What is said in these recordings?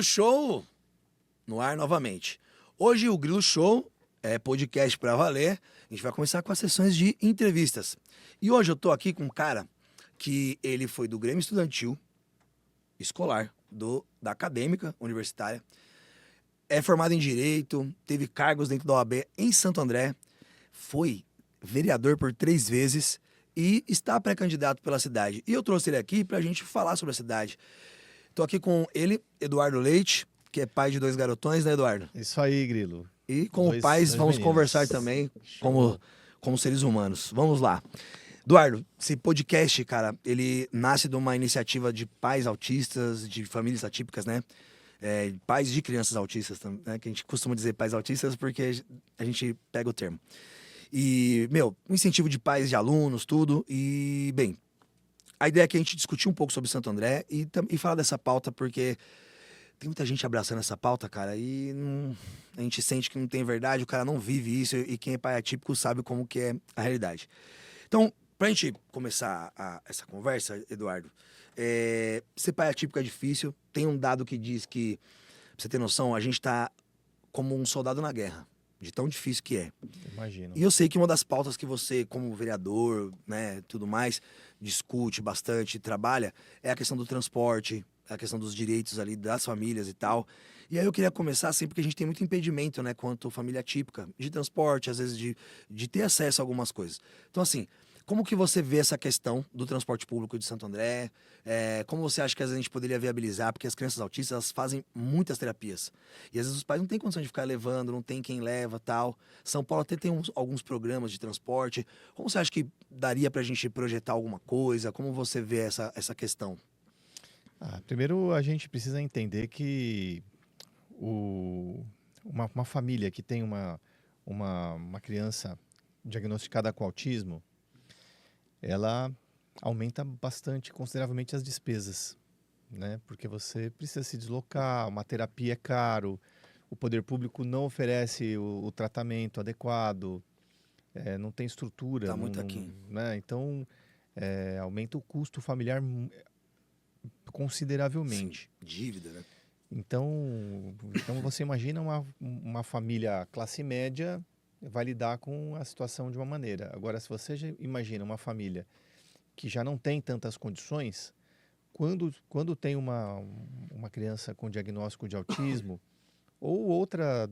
Grilo Show no ar novamente. Hoje o Grilo Show é podcast pra valer. A gente vai começar com as sessões de entrevistas. E hoje eu tô aqui com um cara que ele foi do Grêmio Estudantil Escolar, da Acadêmica Universitária. É formado em Direito, teve cargos dentro da OAB em Santo André, foi vereador por 3 vezes e está pré-candidato pela cidade. E eu trouxe ele aqui pra gente falar sobre a cidade. Tô aqui com ele, Eduardo Leite, que é pai de 2 garotões, né, Eduardo? Isso aí, Grilo. E como pais, vamos meninos. conversar também como seres humanos. Vamos lá. Eduardo, esse podcast, cara, ele nasce de uma iniciativa de pais autistas, de famílias atípicas, né? Pais de crianças autistas, né? Que a gente costuma dizer pais autistas porque a gente pega o termo. E, um incentivo de pais, de alunos, tudo. E, bem, a ideia é que a gente discutir um pouco sobre Santo André e falar dessa pauta, porque tem muita gente abraçando essa pauta, cara, e a gente sente que não tem verdade, o cara não vive isso, e quem é pai atípico sabe como que é a realidade. Então, pra gente começar essa conversa, Eduardo, ser pai atípico é difícil. Tem um dado que diz que, pra você ter noção, a gente tá como um soldado na guerra, de tão difícil que é. Imagino. E eu sei que uma das pautas que você, como vereador, né, tudo mais, discute bastante, trabalha, é a questão do transporte, a questão dos direitos ali das famílias e tal. E aí eu queria começar assim, porque a gente tem muito impedimento, né, quanto família típica, de transporte, às vezes de ter acesso a algumas coisas. Então, assim, como que você vê essa questão do transporte público de Santo André? Como você acha que às vezes a gente poderia viabilizar? Porque as crianças autistas, elas fazem muitas terapias. E às vezes os pais não têm condição de ficar levando, não tem quem leva, tal. São Paulo até tem alguns programas de transporte. Como você acha que daria pra gente projetar alguma coisa? Como você vê essa questão? Primeiro, a gente precisa entender que uma família que tem uma criança diagnosticada com autismo, ela aumenta bastante, consideravelmente, as despesas, né? Porque você precisa se deslocar, uma terapia é caro, o poder público não oferece o tratamento adequado, não tem estrutura. Tá muito aqui. Né? Então, aumenta o custo familiar consideravelmente. Sim, dívida, né? Então você imagina uma família classe média vai lidar com a situação de uma maneira. Agora, se você já imagina uma família que já não tem tantas condições, quando tem uma criança com diagnóstico de autismo ou outra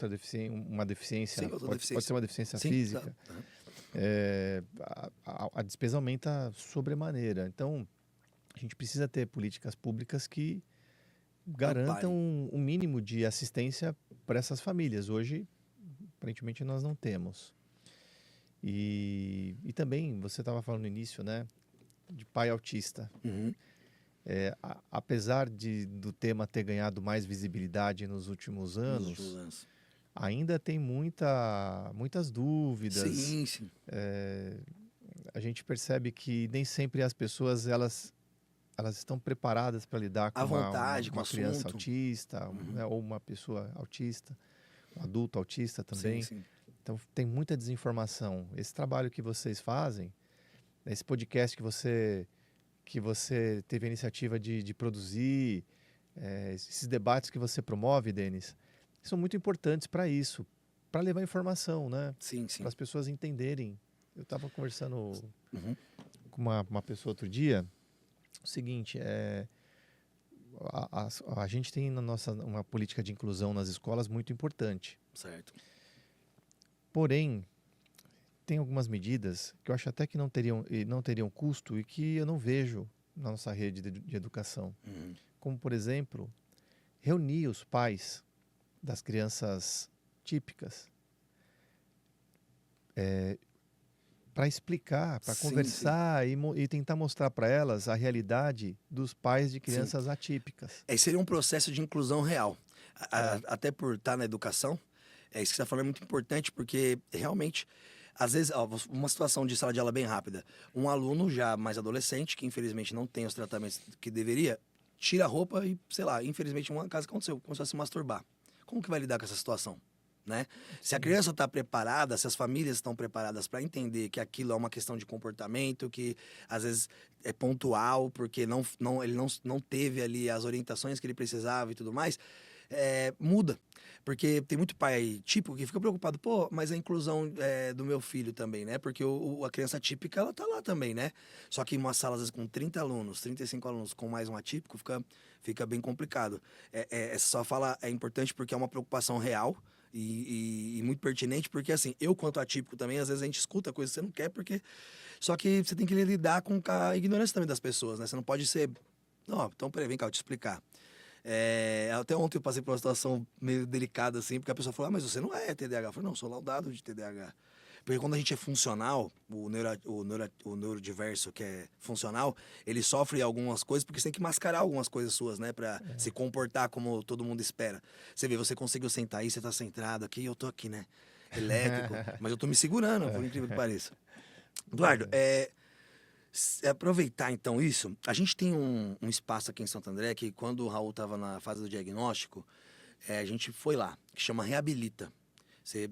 deficiência, uma deficiência, Sim, pode ser uma deficiência Sim, física, tá. a despesa aumenta sobremaneira. Então, a gente precisa ter políticas públicas que garantam um mínimo de assistência para essas famílias. Hoje, aparentemente, nós não temos. E também, você estava falando no início, né, de pai autista. Uhum. Apesar do tema ter ganhado mais visibilidade nos últimos anos, ainda tem muitas dúvidas. Sim. A gente percebe que nem sempre as pessoas elas estão preparadas para lidar com uma criança autista, né, ou uma pessoa autista, um adulto autista também. Sim. Então tem muita desinformação. Esse trabalho que vocês fazem, esse podcast que você teve a iniciativa de produzir, esses debates que você promove, Denis, são muito importantes para isso, para levar informação, né? Sim. Para as pessoas entenderem. Eu estava conversando com uma pessoa outro dia. O seguinte, a gente tem uma política de inclusão nas escolas muito importante. Certo. Porém, tem algumas medidas que eu acho até que não teriam custo e que eu não vejo na nossa rede de educação. Uhum. Como, por exemplo, reunir os pais das crianças típicas para explicar, para conversar e tentar mostrar para elas a realidade dos pais de crianças atípicas. Seria um processo de inclusão real. Até por estar na educação, isso que você está falando é muito importante, porque realmente, às vezes, uma situação de sala de aula bem rápida, um aluno já mais adolescente, que infelizmente não tem os tratamentos que deveria, tira a roupa e, sei lá, infelizmente uma casa aconteceu, começou a se masturbar. Como que vai lidar com essa situação? né? Se a criança está preparada, se as famílias estão preparadas para entender que aquilo é uma questão de comportamento, que às vezes é pontual, porque ele não teve ali as orientações que ele precisava e tudo mais, muda. Porque tem muito pai típico que fica preocupado, pô, mas a inclusão do meu filho também, né? Porque a criança típica, ela tá lá também, né? Só que em uma sala, às vezes, com 30 alunos, 35 alunos, com mais um atípico, fica bem complicado. Essa só fala é importante porque é uma preocupação real e muito pertinente, porque assim, eu quanto atípico também, às vezes a gente escuta coisas que você não quer, porque... Só que você tem que lidar com a ignorância também das pessoas, né? Você não pode ser... Não, então, peraí, vem cá, eu te explicar. Até ontem eu passei por uma situação meio delicada, assim, porque a pessoa falou, mas você não é TDAH. Eu falei, não, sou laudado de TDAH. Porque quando a gente é funcional, o neurodiverso que é funcional, ele sofre algumas coisas porque você tem que mascarar algumas coisas suas, né? Pra se comportar como todo mundo espera. Você vê, você conseguiu sentar aí, você tá centrado aqui, eu tô aqui, né? Elétrico, mas eu tô me segurando, por incrível que pareça. Eduardo, aproveitar então isso, a gente tem um espaço aqui em Santo André que quando o Raul estava na fase do diagnóstico, a gente foi lá, que chama Reabilita. Você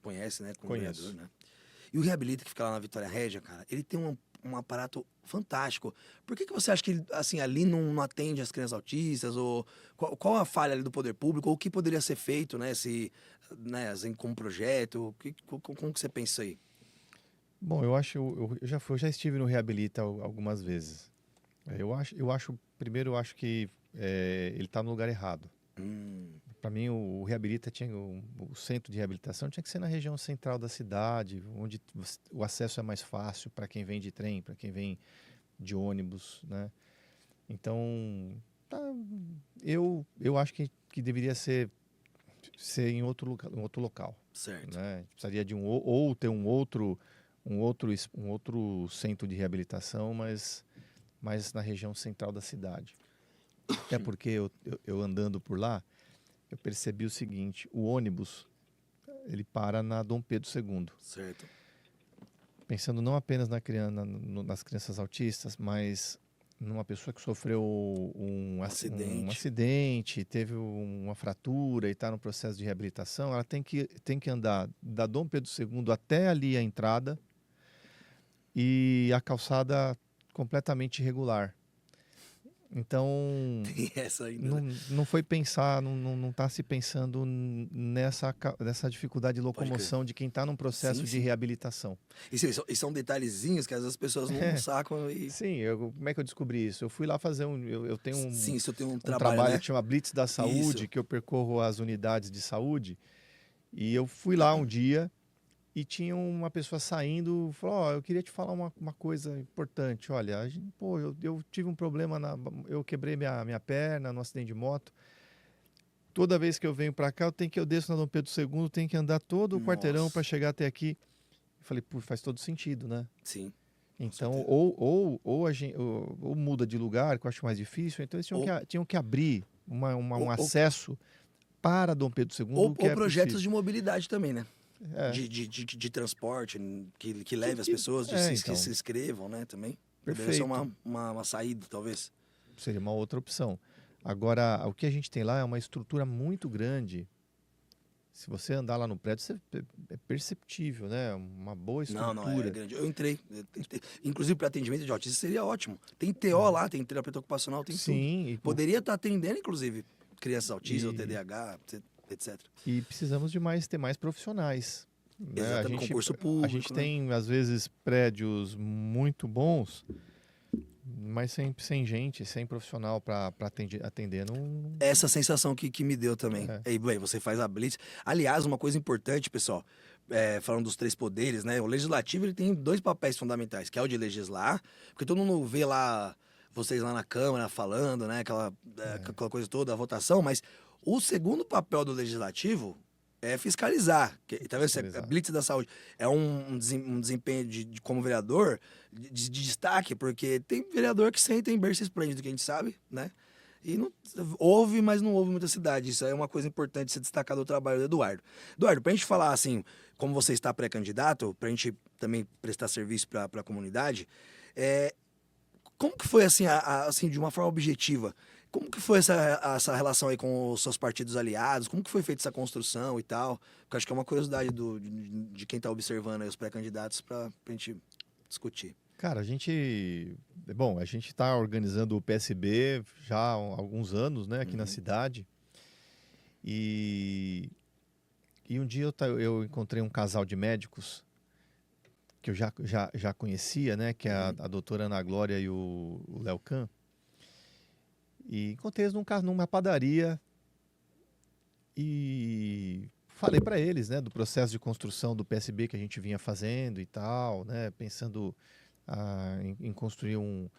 conhece, né? Como Conheço. vereador, né? E o Reabilita, que fica lá na Vitória Régia, cara, ele tem um aparato fantástico. Por que você acha que ele, assim, ali não atende as crianças autistas? Ou qual a falha ali do poder público? Ou o que poderia ser feito, né? Assim, como projeto? Como que você pensa aí? Bom, eu acho, eu já estive no Reabilita algumas vezes. Primeiro eu acho que ele está no lugar errado. Para mim, o Reabilita o centro de reabilitação tinha que ser na região central da cidade, onde o acesso é mais fácil para quem vem de trem, para quem vem de ônibus, né? Então, eu acho que deveria ser em outro local, Certo. né? Precisaria de ou ter um outro centro de reabilitação, mas mais na região central da cidade. Até porque eu andando por lá, eu percebi o seguinte: o ônibus ele para na Dom Pedro II. Certo. Pensando não apenas nas crianças autistas, mas numa pessoa que sofreu um acidente, teve uma fratura e está no processo de reabilitação, ela tem que andar da Dom Pedro II até ali a entrada e a calçada completamente irregular. Então, Tem essa ainda, né? não foi pensar, não está se pensando nessa dificuldade de locomoção de quem está num processo de reabilitação. E são detalhezinhos que às vezes as pessoas não sacam. Sim, como é que eu descobri isso? Eu fui lá fazer eu tenho Sim, isso tem um trabalho né? que chama Blitz da Saúde, que eu percorro as unidades de saúde, e eu fui lá um dia e tinha uma pessoa saindo, falou, eu queria te falar uma coisa importante. Olha, eu tive um problema, eu quebrei minha perna no acidente de moto. Toda vez que eu venho para cá, eu desço na Dom Pedro II, tenho que andar todo o quarteirão para chegar até aqui. Eu falei, faz todo sentido, né? Sim. Então, ou muda de lugar, que eu acho mais difícil, então eles tinham que abrir um acesso para Dom Pedro II. Ou projetos de mobilidade também, né? De transporte, que leve as pessoas, que se inscrevam, né, também. Poderia ser uma saída, talvez. Seria uma outra opção. Agora, o que a gente tem lá é uma estrutura muito grande. Se você andar lá no prédio, é perceptível, né? Uma boa estrutura. Não, é grande. Eu entrei. Inclusive, para atendimento de autismo seria ótimo. Tem TO lá, tem terapeuta ocupacional, tem tudo. Poderia estar atendendo, inclusive, crianças autistas, ou TDAH, etc. E precisamos ter mais profissionais. Né? Exatamente, concurso público. A gente tem, às vezes, prédios muito bons, mas sem gente, sem profissional para atender. Essa sensação que me deu também. E bem, você faz a blitz. Aliás, uma coisa importante, pessoal, falando dos três poderes, né? O legislativo ele tem dois papéis fundamentais, que é o de legislar, porque todo mundo vê lá vocês lá na Câmara falando, né? Aquela coisa toda, a votação, mas o segundo papel do legislativo é fiscalizar. Talvez a Blitz da Saúde é um desempenho como vereador de destaque, porque tem vereador que senta em berço esplêndido, que a gente sabe, né? E mas não houve muita cidade. Isso é uma coisa importante de ser destacado do trabalho do Eduardo. Eduardo, pra gente falar assim, como você está pré-candidato, pra gente também prestar serviço para a comunidade, Como que foi, assim, assim, de uma forma objetiva, como que foi essa relação aí com os seus partidos aliados? Como que foi feita essa construção e tal? Porque eu acho que é uma curiosidade de quem está observando aí os pré-candidatos para a gente discutir. Cara, a gente está organizando o PSB já há alguns anos, né, aqui na cidade. E, e um dia eu encontrei um casal de médicos que eu já conhecia, né, que é a doutora Ana Glória e o Léo Can. E encontrei eles numa padaria e falei para eles, né, do processo de construção do PSB que a gente vinha fazendo e tal, né, pensando em construir um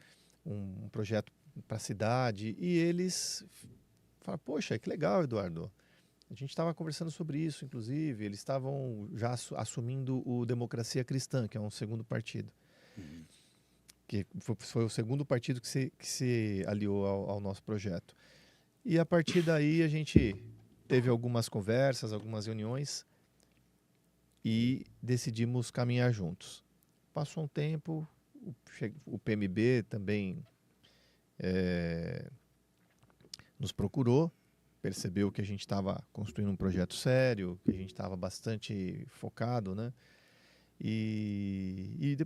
projeto para a cidade. E eles falaram, poxa, que legal, Eduardo. A gente estava conversando sobre isso, inclusive. Eles estavam já assumindo o Democracia Cristã, que é um segundo partido. Que foi o segundo partido que se aliou ao nosso projeto. E a partir daí a gente teve algumas conversas, algumas reuniões e decidimos caminhar juntos. Passou um tempo, o PMB também nos procurou, percebeu que a gente estava construindo um projeto sério, que a gente estava bastante focado, né? E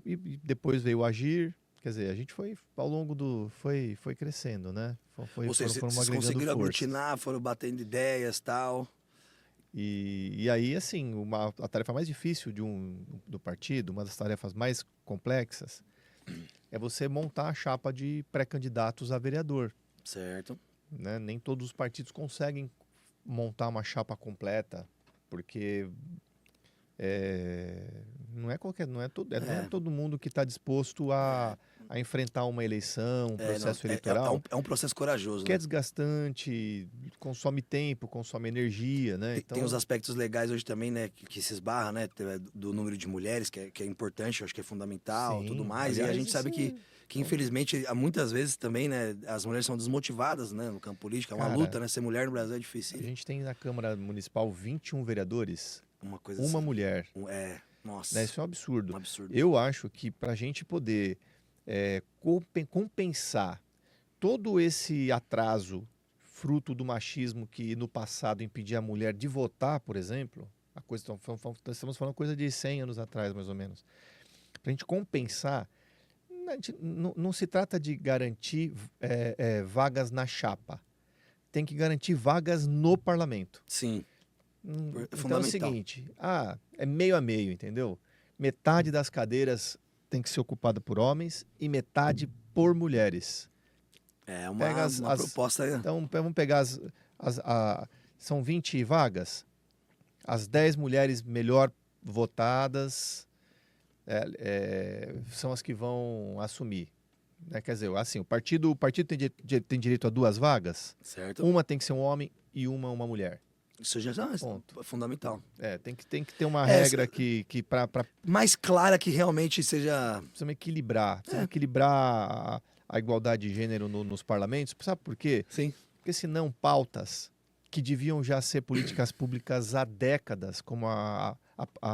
depois veio o Agir. Quer dizer, a gente foi, ao longo foi crescendo, né? Ou seja, vocês conseguiram aglutinar, foram batendo ideias e tal. E aí, assim, a tarefa mais difícil do partido, uma das tarefas mais complexas, é você montar a chapa de pré-candidatos a vereador. Certo. Né? Nem todos os partidos conseguem montar uma chapa completa, porque não é todo mundo que está disposto a enfrentar uma eleição, um processo eleitoral. É um processo corajoso, que né? é desgastante, consome tempo, consome energia, né? Tem os aspectos legais hoje também, né? Que se esbarra, né? Do número de mulheres, que é importante, eu acho que é fundamental, Sim, tudo mais. aliás, e a gente sabe que infelizmente, muitas vezes também, né? As mulheres são desmotivadas, né? No campo político. É uma luta, né? Ser mulher no Brasil é difícil. A gente tem na Câmara Municipal 21 vereadores, uma coisa uma assim. mulher. Nossa. Né? Isso é um absurdo. Um absurdo. Eu acho que para a gente poder compensar todo esse atraso fruto do machismo que no passado impedia a mulher de votar, por exemplo, estamos falando coisa de 100 anos atrás, mais ou menos. Para a gente compensar, não se trata de garantir vagas na chapa. Tem que garantir vagas no parlamento. Sim. Então é o seguinte, é meio a meio, entendeu? Metade das cadeiras tem que ser ocupada por homens e metade por mulheres. É uma proposta. Então, vamos pegar são 20 vagas, as 10 mulheres melhor votadas são as que vão assumir. Né? Quer dizer, assim, o partido tem direito a 2 vagas, certo. Uma tem que ser um homem e uma mulher. Isso já é fundamental. Tem que ter uma regra que para mais clara, que realmente seja... Precisamos equilibrar. A igualdade de gênero nos parlamentos. Sabe por quê? Sim. Porque senão pautas que deviam já ser políticas públicas há décadas, como a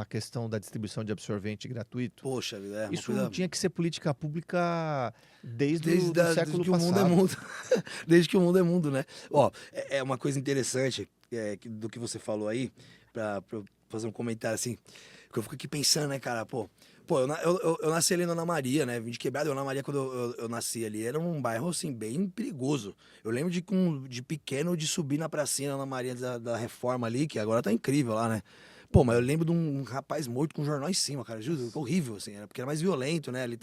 questão da distribuição de absorvente gratuito. Poxa, isso não tinha que ser política pública desde o século que passado. O mundo é mundo. Desde que o mundo é mundo, né? Ó, é uma coisa interessante do que você falou aí, pra fazer um comentário assim, porque eu fico aqui pensando, né, cara, Pô, eu nasci ali na Ana Maria, né? Vim de Quebrada. Ana Maria, quando eu nasci ali, era um bairro, assim, bem perigoso. Eu lembro de pequeno, de subir na pracinha da Ana Maria da Reforma ali, que agora tá incrível lá, né? Pô, mas eu lembro de um rapaz morto com um jornal em cima, cara. Juro, horrível, assim. Porque era mais violento, né? Ali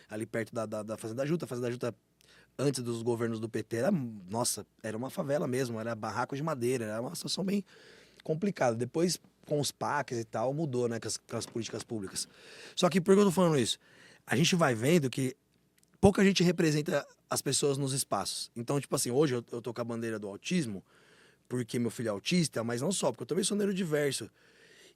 ali perto da Fazenda Juta. A Fazenda Juta, antes dos governos do PT, era uma favela mesmo. Era barraco de madeira. Era uma situação bem complicada. Depois, com os PACs e tal, mudou, né, com as políticas públicas. Só que por que eu tô falando isso? A gente vai vendo que pouca gente representa as pessoas nos espaços. Então, tipo assim, hoje eu tô com a bandeira do autismo, porque meu filho é autista, mas não só, porque eu também sou neurodiverso.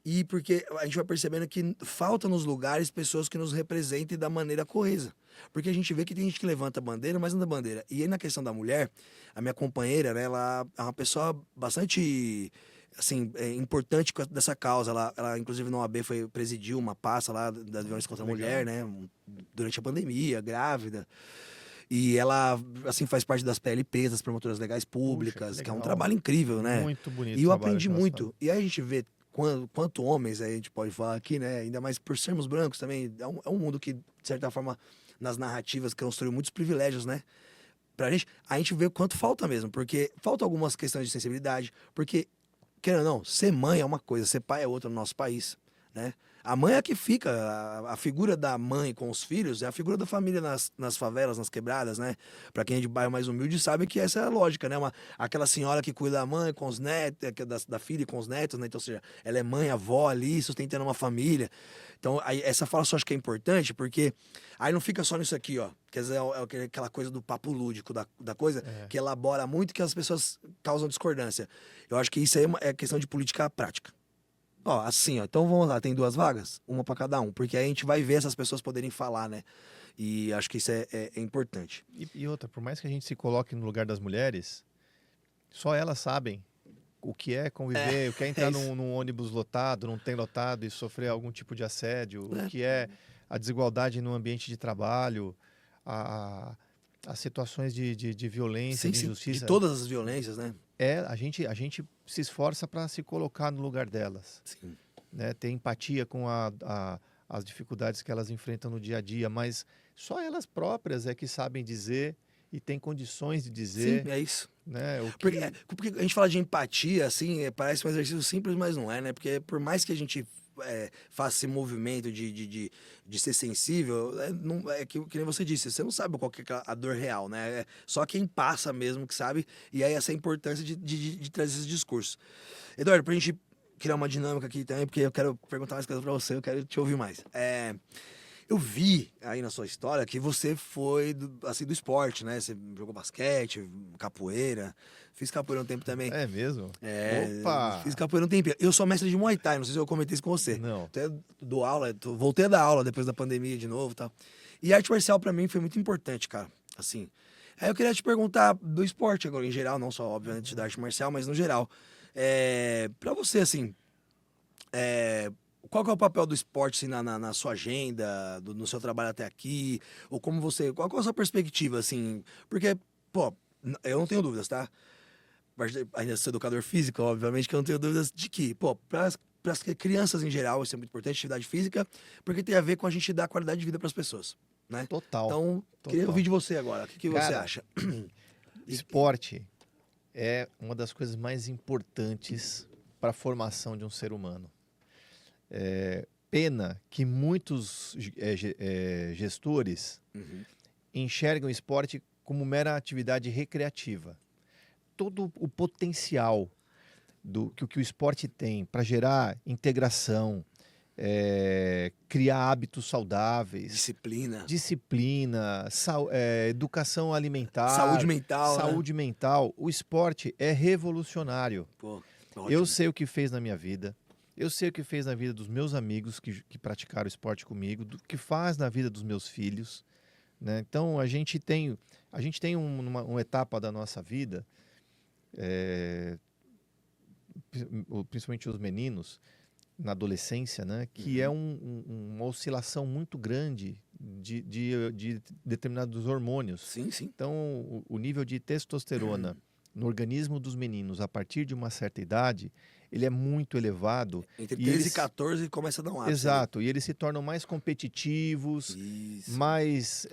E porque a gente vai percebendo que falta nos lugares pessoas que nos representem da maneira coesa. Porque a gente vê que tem gente que levanta a bandeira, mas não da bandeira. E aí, na questão da mulher, a minha companheira, né, ela é uma pessoa bastante... assim, importante dessa causa. Ela inclusive, na OAB, presidiu uma pasta lá da violência contra a mulher, né? Durante a pandemia, grávida. E ela, assim, faz parte das PLPs, das promotoras legais públicas, Puxa, que é um legal. trabalho incrível, né? Muito bonito E eu o trabalho aprendi que elas muito. fazem. E aí a gente vê quanto homens, aí a gente pode falar aqui, né? Ainda mais por sermos brancos também. É um mundo que, de certa forma, nas narrativas, construiu muitos privilégios, né? Pra gente, a gente vê o quanto falta mesmo, porque falta algumas questões de sensibilidade, porque, querendo ou não, ser mãe é uma coisa, ser pai é outra no nosso país, né? A mãe é a que fica, a figura da mãe com os filhos é a figura da família nas favelas, nas quebradas, né? Pra quem é de bairro mais humilde sabe que essa é a lógica, né? Aquela senhora que cuida da mãe com os netos, da filha com os netos, né? Então, ou seja, ela é mãe, avó ali, sustentando uma família. Então, aí, essa fala só acho que é importante, porque aí não fica só nisso aqui, ó. Quer dizer, é aquela coisa do papo lúdico da coisa, É. que elabora muito e que as pessoas causam discordância. Eu acho que isso aí é questão de política prática. Ó, assim, ó. Então vamos lá, tem 2 vagas, uma pra cada um, porque aí a gente vai ver essas pessoas poderem falar, né? E acho que isso é importante. E outra, por mais que a gente se coloque no lugar das mulheres, só elas sabem o que é conviver, o que é entrar isso. num ônibus lotado, num trem lotado e sofrer algum tipo de assédio, o É. que é a desigualdade no ambiente de trabalho, a, as situações de violência, Sim, de sim. De injustiça. todas as violências, né? A gente se esforça para se colocar no lugar delas, Sim. né? Ter empatia com as dificuldades que elas enfrentam no dia a dia, mas só elas próprias é que sabem dizer e têm condições de Sim, dizer, é isso. né? O Porque, que porque a gente fala de empatia, assim, parece um exercício simples, mas não é, né? Porque por mais que a gente faça esse movimento de ser sensível, não, que nem você disse, você não sabe qual que é a dor real, né? É só quem passa mesmo que sabe, e aí essa é a importância de trazer esses discursos. Eduardo, pra gente criar uma dinâmica aqui também, porque eu quero perguntar mais coisas pra você, eu quero te ouvir mais. Eu vi aí na sua história que você foi assim, do esporte, né? Você jogou basquete, capoeira. Fiz capoeira um tempo também. é mesmo? Fiz Opa! capoeira um tempo. Eu sou mestre de Muay Thai, não sei se eu comentei isso com você. Não. Até dou aula, voltei a dar aula depois da pandemia de novo e tal. E arte marcial pra mim foi muito importante, cara. Assim. Aí eu queria te perguntar do esporte agora, em geral, não só, obviamente, da arte marcial, mas no geral. Pra você, assim, é, qual que é o papel do esporte assim, na sua agenda, no seu trabalho até aqui? Ou como você. Qual que é a sua perspectiva, assim? Porque, pô, eu não tenho dúvidas, tá? Ainda sou educador físico, obviamente, que eu não tenho dúvidas de que, pô, para as crianças em geral, isso é muito importante, atividade física, porque tem a ver com a gente dar qualidade de vida para as pessoas, né? Total, Então, queria ouvir total. de você agora. O que você Cara, acha? E- esporte é uma das coisas mais importantes para a formação de um ser humano. Pena que muitos gestores Uhum. enxergam o esporte como mera atividade recreativa. Todo o potencial que o esporte tem para gerar integração, criar hábitos saudáveis, Disciplina, disciplina, educação saúde alimentar, mental, né? saúde mental, o esporte é revolucionário. Pô, Eu ótimo. sei o que fez na minha vida, eu sei o que fez na vida dos meus amigos que praticaram esporte comigo, do que faz na vida dos meus filhos, né? Então a gente tem uma etapa da nossa vida, principalmente os meninos, na adolescência, né, que é Uhum. uma oscilação muito grande de determinados hormônios. Sim, sim. Então, o nível de testosterona no organismo dos meninos a partir de uma certa idade, ele é muito elevado Entre e 13 e 14 começa a dar um ápice ali. exato, e eles se tornam mais competitivos, Isso. mais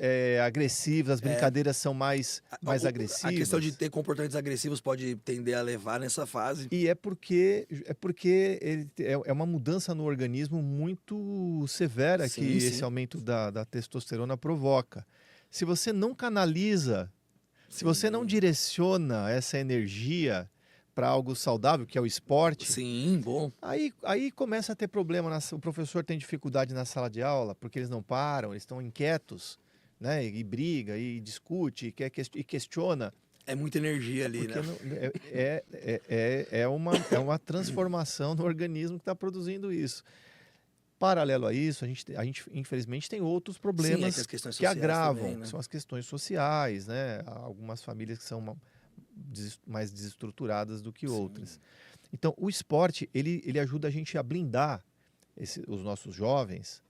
agressivos, as brincadeiras são mais A questão de agressivas. ter comportamentos agressivos pode tender a levar nessa fase. E é porque é uma mudança no organismo muito severa que Sim, esse sim. aumento da testosterona provoca. Se você não canaliza, se você não Sim. direciona essa energia para algo saudável, que é o esporte, Sim, bom. aí começa a ter problema. O professor tem dificuldade na sala de aula porque eles não param, eles estão inquietos, né? E briga, e discute, e questiona. É muita energia ali, né? Porque é uma transformação no organismo que está produzindo isso. Paralelo a isso, a gente infelizmente tem outros Sim, é que problemas as questões que sociais também, agravam, que né? são as questões sociais, né? Há algumas famílias que são mais desestruturadas do que Sim. outras. Então, o esporte, ele ajuda a gente a blindar os nossos jovens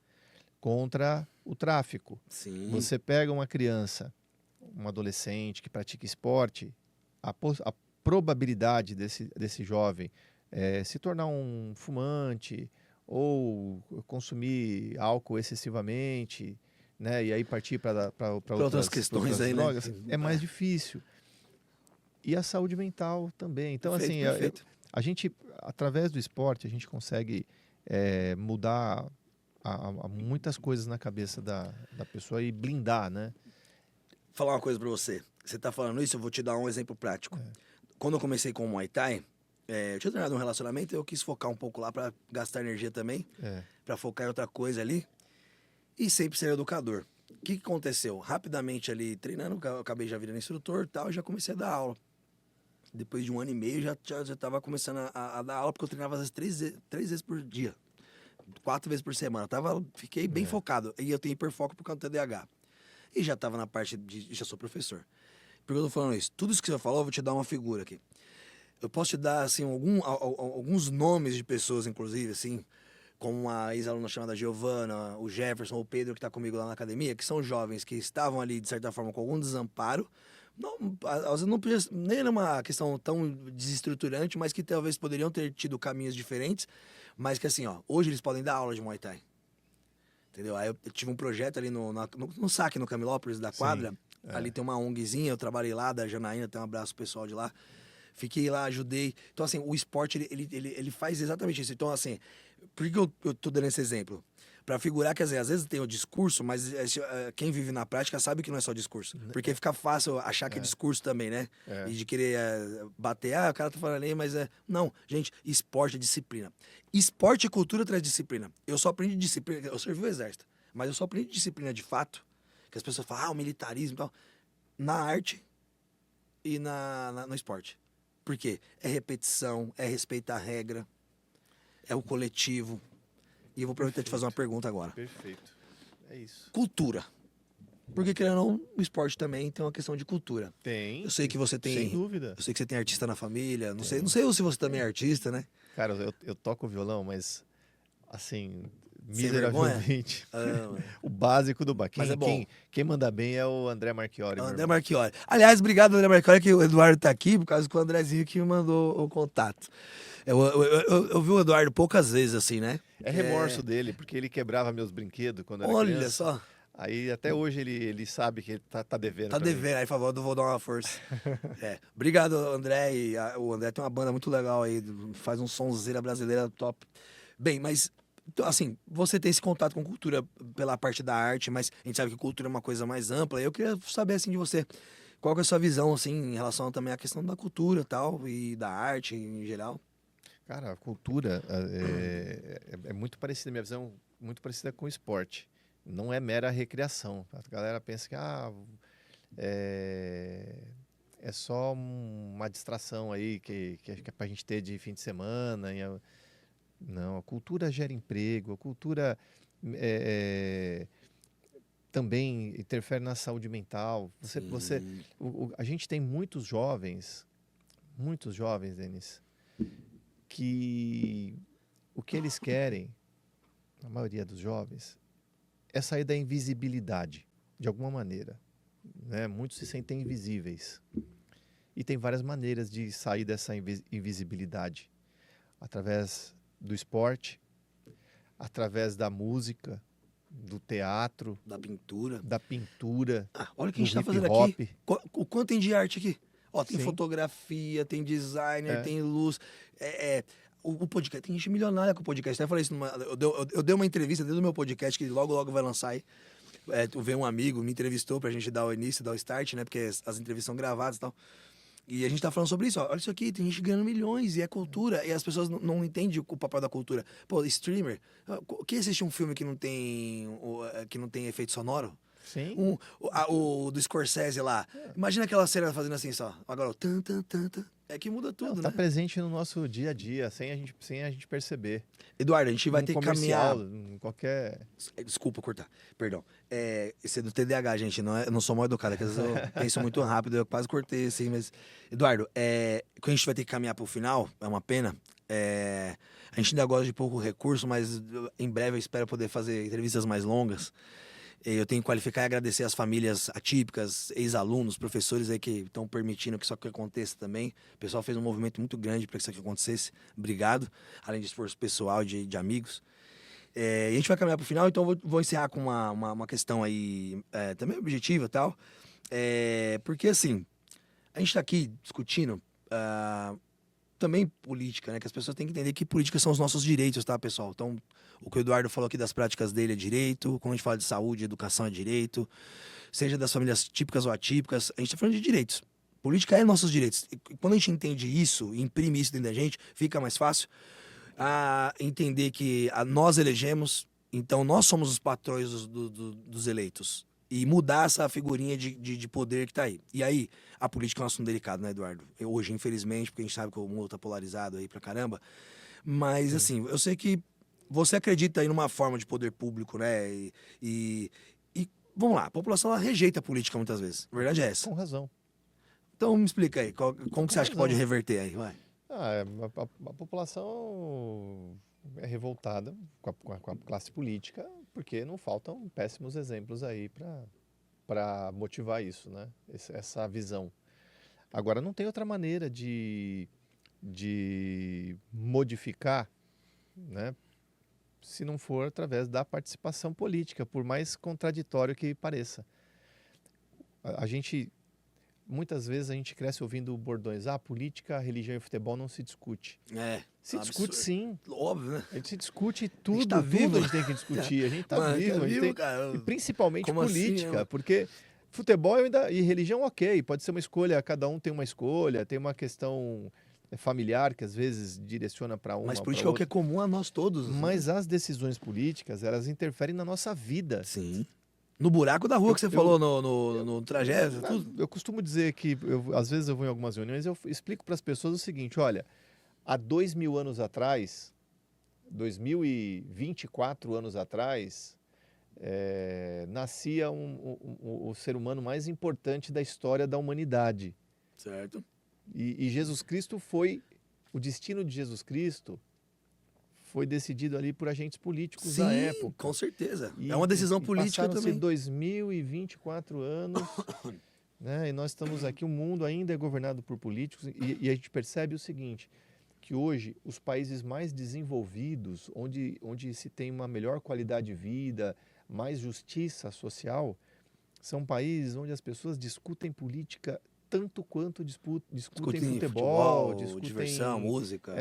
contra o tráfico. Sim. Você pega uma criança, um adolescente que pratica esporte, a probabilidade desse jovem se tornar um fumante ou consumir álcool excessivamente, né, e aí partir para outras questões aí, drogas, né? é mais difícil. E a saúde mental também. Então, assim, Perfeito. a gente, através do esporte, a gente consegue mudar muitas coisas na cabeça da pessoa e blindar, né? Falar uma coisa pra você. Você tá falando isso, eu vou te dar um exemplo prático. Quando eu comecei com o Muay Thai, eu tinha terminado um relacionamento, eu quis focar um pouco lá pra gastar energia também, pra focar em outra coisa ali, e sempre ser educador. O que aconteceu? Rapidamente ali, treinando, eu acabei já virando instrutor e tal, e já comecei a dar aula. Depois de 1 ano e meio, já tava começando a dar aula, porque eu treinava às vezes 3 vezes por dia. 4 vezes por semana. Fiquei bem focado. E eu tenho hiperfoco por causa do TDAH. E já tava na parte de... Já sou professor. Por que eu tô falando isso? Tudo isso que você falou, eu vou te dar uma figura aqui. Eu posso te dar, assim, alguns nomes de pessoas, inclusive, assim, como uma ex-aluna chamada Giovana, o Jefferson, o Pedro, que tá comigo lá na academia, que são jovens que estavam ali, de certa forma, com algum desamparo. Não, às vezes não podia, nem era uma questão tão desestruturante, mas que talvez poderiam ter tido caminhos diferentes, mas que assim, ó, hoje eles podem dar aula de Muay Thai. Entendeu? Aí eu tive um projeto ali no saque, no Camilópolis da quadra. Sim, Ali tem uma ONGzinha, eu trabalhei lá, da Janaína, tem um abraço pro pessoal de lá. Fiquei lá, ajudei. Então, assim, o esporte, ele faz exatamente isso. Então, assim, por que eu tô dando esse exemplo? Pra figurar que, às vezes tem o discurso, mas quem vive na prática sabe que não é só discurso. Porque fica fácil achar que é discurso também, né? E de querer bater, o cara tá falando ali, mas Não, gente, esporte é disciplina. Esporte e cultura traz disciplina. Eu só aprendi disciplina, eu servi o exército, mas eu só aprendi disciplina de fato, que as pessoas falam, o militarismo e tal, na arte e no esporte. Por quê? É repetição, é respeitar a regra, é o coletivo. E eu vou aproveitar de te fazer uma pergunta agora. Perfeito. É isso. Cultura. Porque, querendo ou não, o esporte também tem uma questão de cultura. Tem. Eu sei que você tem... Sem dúvida. Eu sei que você tem artista na família. Não sei se você também é artista, né? Cara, eu toco violão, mas, assim, Sem miseravelmente. O básico do bar. Mas é bom. Quem manda bem é o André Marchiori. André Marchiori. Aliás, obrigado, André Marchiori, que o Eduardo tá aqui, por causa que o Andrezinho que me mandou o contato. Eu vi o Eduardo poucas vezes, assim, né? É remorso dele, porque ele quebrava meus brinquedos quando era Olha criança. só. Aí até hoje ele sabe que ele tá devendo. Tá devendo, aí, por favor, eu vou dar uma força. Obrigado, André. O André tem uma banda muito legal aí, faz um sonzeira brasileira top. Bem, mas, assim, você tem esse contato com cultura pela parte da arte, mas a gente sabe que cultura é uma coisa mais ampla. Eu queria saber, assim, de você, qual que é a sua visão, assim, em relação também à questão da cultura e tal, e da arte em geral. Cara, a cultura é muito parecida, minha visão, muito parecida com o esporte. Não é mera recreação. A galera pensa que é só uma distração aí que é pra gente ter de fim de semana. Não, a cultura gera emprego, a cultura também interfere na saúde mental. A gente tem muitos jovens, Denis, que o que eles querem, a maioria dos jovens, é sair da invisibilidade, de alguma maneira. Né? Muitos se sentem invisíveis. E tem várias maneiras de sair dessa invisibilidade. Através do esporte, através da música, do teatro, Da pintura. Olha o que a gente tá fazendo aqui. O quanto tem de arte aqui? Ó, tem Sim. fotografia, tem designer, tem luz. O podcast, tem gente milionária com o podcast. Eu falei isso eu dei uma entrevista dentro do meu podcast, que logo vai lançar aí. Veio um amigo, me entrevistou pra gente dar o início, dar o start, né? Porque as entrevistas são gravadas e tal. E a gente tá falando sobre isso, ó. Olha isso aqui, tem gente ganhando milhões, e é cultura. E as pessoas não entendem o papel da cultura. Pô, streamer. Quem assiste um filme que não tem efeito sonoro? Sim. O do Scorsese lá. Imagina aquela cena fazendo assim só. Agora, tan. É que muda tudo, né? Tá presente no nosso dia a dia, sem a gente perceber. Eduardo, a gente vai ter que caminhar. Em qualquer... Desculpa cortar, perdão. Esse é do TDAH, gente. Eu não sou mal educado, é que às vezes eu penso muito rápido, eu quase cortei assim, mas. Eduardo, quando a gente vai ter que caminhar pro final, é uma pena. A gente ainda gosta de pouco recurso, mas em breve eu espero poder fazer entrevistas mais longas. Eu tenho que qualificar e agradecer as famílias atípicas, ex-alunos, professores aí que estão permitindo que isso aqui aconteça também. O pessoal fez um movimento muito grande para que isso aqui acontecesse. Obrigado. Além de esforço pessoal de amigos. E a gente vai caminhar para o final, então vou encerrar com uma questão aí também objetiva e tal. Porque assim, a gente está aqui discutindo também política, né? Que as pessoas têm que entender que política são os nossos direitos, tá, pessoal? Então, o que o Eduardo falou aqui das práticas dele é direito, quando a gente fala de saúde, educação é direito, seja das famílias típicas ou atípicas, a gente tá falando de direitos. Política é nossos direitos. E quando a gente entende isso, imprime isso dentro da gente, fica mais fácil a entender que nós elegemos, então nós somos os patrões dos eleitos. E mudar essa figurinha de poder que tá aí. E aí, a política é um assunto delicado, né, Eduardo? Hoje, infelizmente, porque a gente sabe que o mundo tá polarizado aí pra caramba. Mas, assim, eu sei que você acredita aí numa forma de poder público, né? E vamos lá, a população ela rejeita a política muitas vezes. A verdade é essa. Com razão. Então me explica aí, como que você acha que pode reverter aí? Vai. A população é revoltada com a classe política porque não faltam péssimos exemplos aí para motivar isso, né? Essa visão. Agora, não tem outra maneira de modificar, né? Se não for através da participação política, por mais contraditório que pareça. Muitas vezes a gente cresce ouvindo bordões, política, religião e futebol não se discute. Se discute sim. Óbvio, né? A gente se discute tudo, tá vivo. tudo a gente tem que discutir. A gente tá vivo, a gente tem... cara. E principalmente Como política, assim, porque futebol e religião, ok, pode ser uma escolha, cada um tem uma escolha, tem uma questão familiar que às vezes direciona para uma. Mas política é o que é comum a nós todos. Mas as decisões políticas, elas interferem na nossa vida. Sim. No buraco da rua que você falou, no trajeto, tudo. Eu costumo dizer que, às vezes eu vou em algumas reuniões e eu explico para as pessoas o seguinte, olha, há 2000 anos atrás, 2024 anos atrás, nascia o ser humano mais importante da história da humanidade. Certo. E Jesus Cristo o destino de Jesus Cristo foi decidido ali por agentes políticos da época. Com certeza. É uma decisão política também. Passaram-se 2024 anos, né? E nós estamos aqui, o mundo ainda é governado por políticos, e a gente percebe o seguinte, que hoje os países mais desenvolvidos, onde se tem uma melhor qualidade de vida, mais justiça social, são países onde as pessoas discutem política tanto quanto discutem futebol, discutem diversão, música,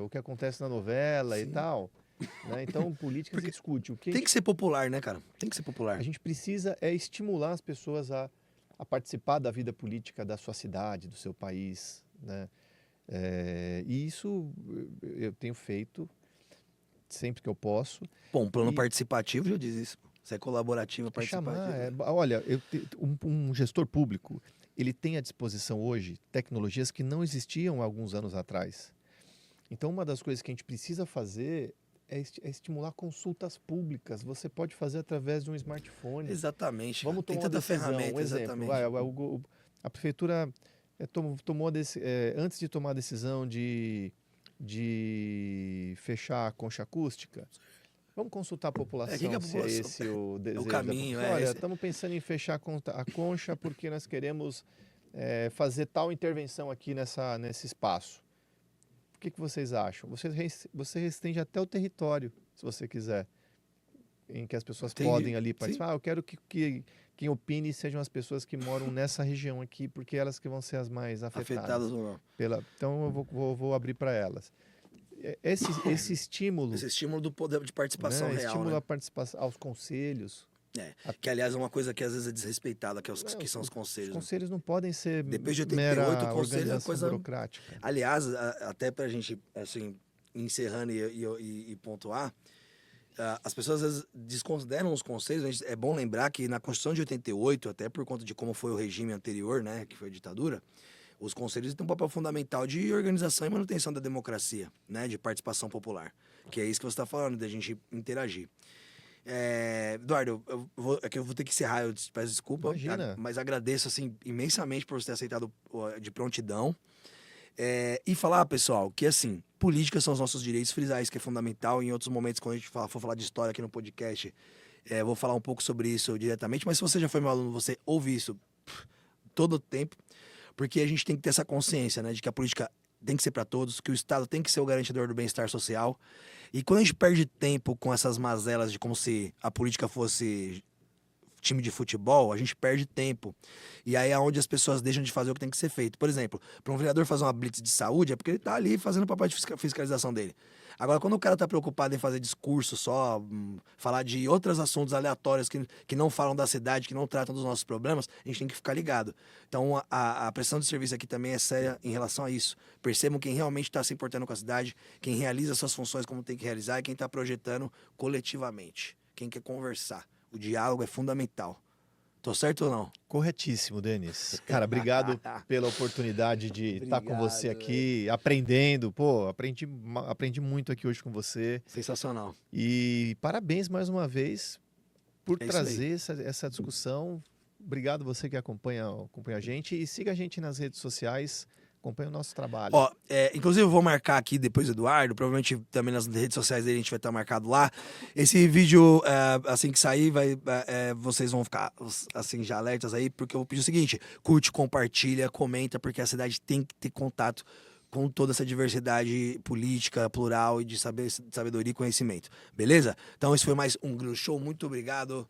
o que acontece na novela e tal. Né? Então, política se discute. Tem que ser popular, né, cara? Tem que ser popular. A gente precisa estimular as pessoas a participar da vida política da sua cidade, do seu país. Né? E isso eu tenho feito sempre que eu posso. Bom, plano participativo já diz isso. Você é colaborativo, participativo. Olha, um gestor público, ele tem à disposição hoje tecnologias que não existiam há alguns anos atrás. Então, uma das coisas que a gente precisa fazer é estimular consultas públicas. Você pode fazer através de um smartphone. Exatamente. Vamos tomar tem tanta decisão. ferramenta, Exemplo, a prefeitura tomou antes de tomar a decisão de fechar a concha acústica, vamos consultar a população se é esse o desejo. O caminho, Olha, estamos pensando em fechar a concha porque nós queremos fazer tal intervenção aqui nesse espaço. O que vocês acham? Você restringe até o território, se você quiser, em que as pessoas podem ali participar. Eu quero que quem opine sejam as pessoas que moram nessa região aqui, porque elas que vão ser as mais afetadas. Então eu vou abrir para elas. Esse estímulo... Esse estímulo do poder de participação real. Estímulo à participação, aos conselhos. Que, aliás, é uma coisa que às vezes é desrespeitada, que são os conselhos. Os conselhos não podem ser depois de 88, o conselho é coisa burocrática. Aliás, até para a gente, assim, encerrando e pontuar, as pessoas às vezes desconsideram os conselhos. É bom lembrar que na Constituição de 88, até por conta de como foi o regime anterior, né, que foi a ditadura, os conselhos têm um papel fundamental de organização e manutenção da democracia, né, de participação popular, que é isso que você está falando, da gente interagir. Eduardo, eu vou ter que encerrar, eu peço desculpa, mas agradeço assim, imensamente por você ter aceitado de prontidão. E falar, pessoal, que assim, política são os nossos direitos, frisar isso que é fundamental. Em outros momentos, quando a gente for falar de história aqui no podcast, Vou falar um pouco sobre isso diretamente, mas se você já foi meu aluno, você ouve isso todo o tempo, porque a gente tem que ter essa consciência, né, de que a política tem que ser para todos, que o Estado tem que ser o garantidor do bem-estar social. E quando a gente perde tempo com essas mazelas de como se a política fosse time de futebol, a gente perde tempo. E aí é onde as pessoas deixam de fazer o que tem que ser feito. Por exemplo, para um vereador fazer uma blitz de saúde, é porque ele tá ali fazendo o papel de fiscalização dele. Agora, quando o cara tá preocupado em fazer discurso só, falar de outros assuntos aleatórios que não falam da cidade, que não tratam dos nossos problemas, a gente tem que ficar ligado. Então, a prestação de serviço aqui também é séria em relação a isso. Percebam quem realmente está se importando com a cidade, quem realiza suas funções como tem que realizar e quem está projetando coletivamente. Quem quer conversar. O diálogo é fundamental. Tô certo ou não? Corretíssimo, Denis. Cara, obrigado pela oportunidade de estar com você aqui, aprendendo. Pô, aprendi muito aqui hoje com você. Sensacional. E parabéns mais uma vez por É isso trazer essa discussão. Obrigado você que acompanha a gente. E siga a gente nas redes sociais. Acompanhe o nosso trabalho. Ó, inclusive eu vou marcar aqui depois, Eduardo, provavelmente também nas redes sociais dele a gente vai estar marcado lá. Esse vídeo, assim que sair, vocês vão ficar assim já alertas aí, porque eu vou pedir o seguinte, curte, compartilha, comenta, porque a cidade tem que ter contato com toda essa diversidade política, plural e de sabedoria e conhecimento. Beleza? Então esse foi mais um Grilo Show, muito obrigado.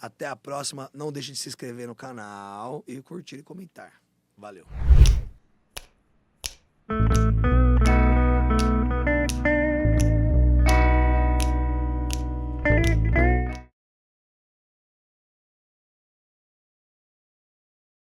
Até a próxima. Não deixe de se inscrever no canal e curtir e comentar. Valeu.